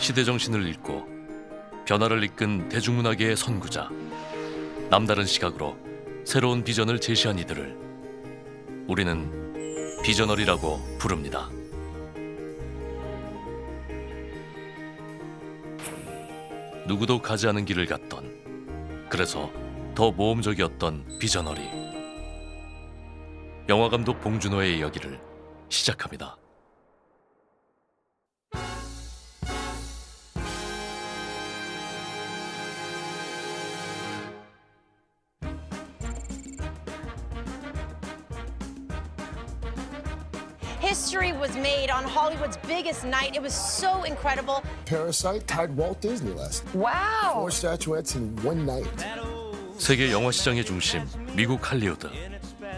시대 정신을 읽고 변화를 이끈 대중문화계의 선구자, 남다른 시각으로 새로운 비전을 제시한 이들을 우리는 비저너리라고 부릅니다. 누구도 가지 않은 길을 갔던, 그래서 더 모험적이었던 비저너리. 영화감독 봉준호의 이야기를 시작합니다. History was made on Hollywood's biggest night. It was so incredible. Parasite tied Walt Disney last. Wow. 4 statuettes in one night. 세계 영화 시장의 중심, 미국 할리우드.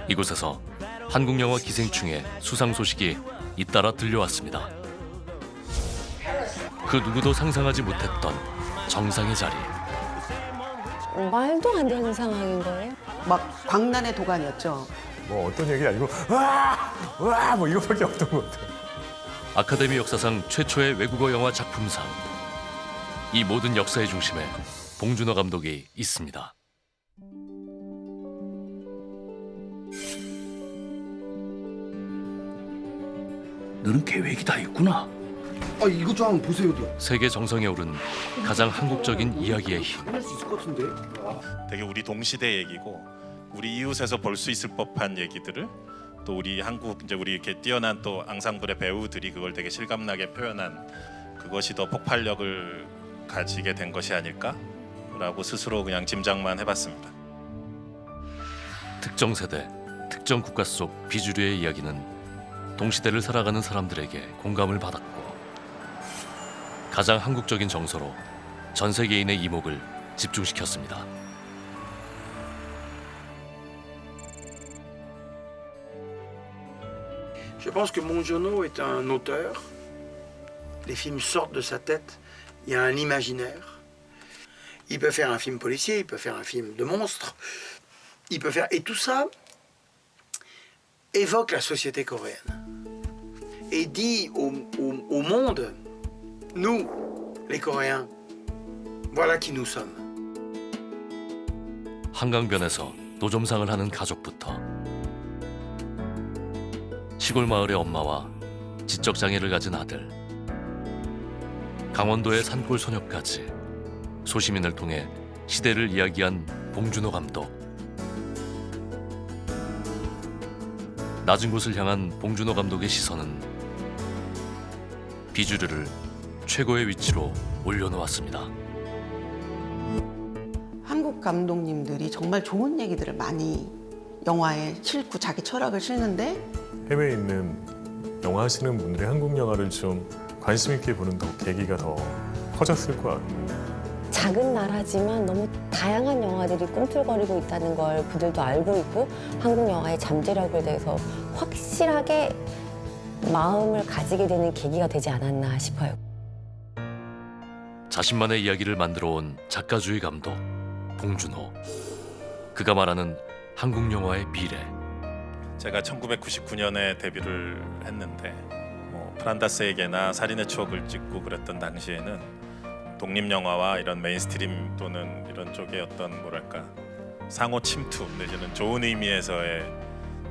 이곳에서 한국 영화 기생충의 수상 소식이 잇따라 들려왔습니다. 그 누구도 상상하지 못했던 정상의 자리. 말도 안 되는 상황인 거예요? 막 광란의 도가니였죠. 뭐 어떤 얘기 아니고 와 뭐 이거밖에 없던 것 같아요. 아카데미 역사상 최초의 외국어 영화 작품상. 이 모든 역사의 중심에 봉준호 감독이 있습니다. 너는 계획이 다 있구나. 이것 좀 한번 보세요. 세계 정성에 오른 가장 한국적인 이야기의 힘. 할 수 있을 것 같은데. 되게 우리 동시대 얘기고 우리 이웃에서 볼 수 있을 법한 얘기들을 또 우리 한국 이제 우리 이렇게 뛰어난 또 앙상블의 배우들이 그걸 되게 실감나게 표현한 그것이 더 폭발력을 가지게 된 것이 아닐까라고 스스로 그냥 짐작만 해봤습니다. 특정 세대, 특정 국가 속 비주류의 이야기는 동시대를 살아가는 사람들에게 공감을 받았고 가장 한국적인 정서로 전 세계인의 이목을 집중시켰습니다. Je pense que Mongenod est un auteur. Les films sortent de sa tête. Il y a un imaginaire. Il peut faire un film policier, il peut faire un film de monstre. Il peut faire... Et tout ça évoque la société coréenne. Et dit au monde, nous, les Coréens, voilà qui nous sommes. 한강변에서 노점상을 하는 가족부터 시골 마을의 엄마와 지적 장애를 가진 아들, 강원도의 산골 소녀까지 소시민을 통해 시대를 이야기한 봉준호 감독. 낮은 곳을 향한 봉준호 감독의 시선은 비주류를 최고의 위치로 올려놓았습니다. 한국 감독님들이 정말 좋은 얘기들을 많이 영화에 싣고 자기 철학을 싣는데 해외에 있는 영화 하시는 분들이 한국 영화를 좀 관심 있게 보는 더 계기가 더 커졌을 것 같아요. 작은 나라지만 너무 다양한 영화들이 꿈틀거리고 있다는 걸 그들도 알고 있고 한국 영화의 잠재력에 대해서 확실하게 마음을 가지게 되는 계기가 되지 않았나 싶어요. 자신만의 이야기를 만들어 온 작가주의 감독 봉준호. 그가 말하는 한국 영화의 미래. 제가 1999년에 데뷔를 했는데 프란다스에게나 살인의 추억을 찍고 그랬던 당시에는 독립영화와 이런 메인스트림 또는 이런 쪽의 어떤 뭐랄까 상호 침투 내지는 좋은 의미에서의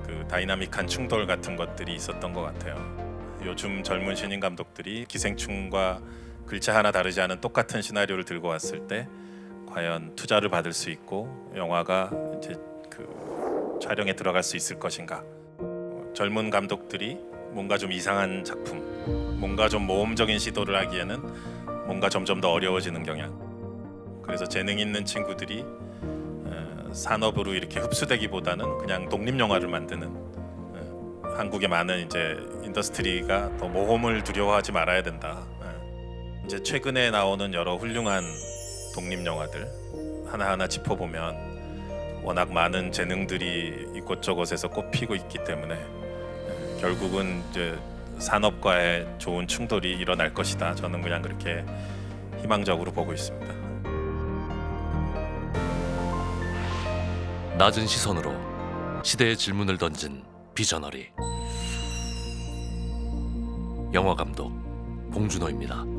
그 다이나믹한 충돌 같은 것들이 있었던 것 같아요. 요즘 젊은 신인 감독들이 기생충과 글자 하나 다르지 않은 똑같은 시나리오를 들고 왔을 때 과연 투자를 받을 수 있고 영화가 이제 그 촬영에 들어갈 수 있을 것인가. 젊은 감독들이 뭔가 좀 이상한 작품, 뭔가 좀 모험적인 시도를 하기에는 뭔가 점점 더 어려워지는 경향. 그래서 재능 있는 친구들이 산업으로 이렇게 흡수되기보다는 그냥 독립 영화를 만드는 한국의 많은 이제 인더스트리가 더 모험을 두려워하지 말아야 된다. 이제 최근에 나오는 여러 훌륭한 독립 영화들 하나하나 짚어보면 워낙 많은 재능들이 이곳저곳에서 꼽히고 있기 때문에 결국은 이제 산업과의 좋은 충돌이 일어날 것이다. 저는 그냥 그렇게 희망적으로 보고 있습니다. 낮은 시선으로 시대의 질문을 던진 비저너리. 영화 감독 봉준호입니다.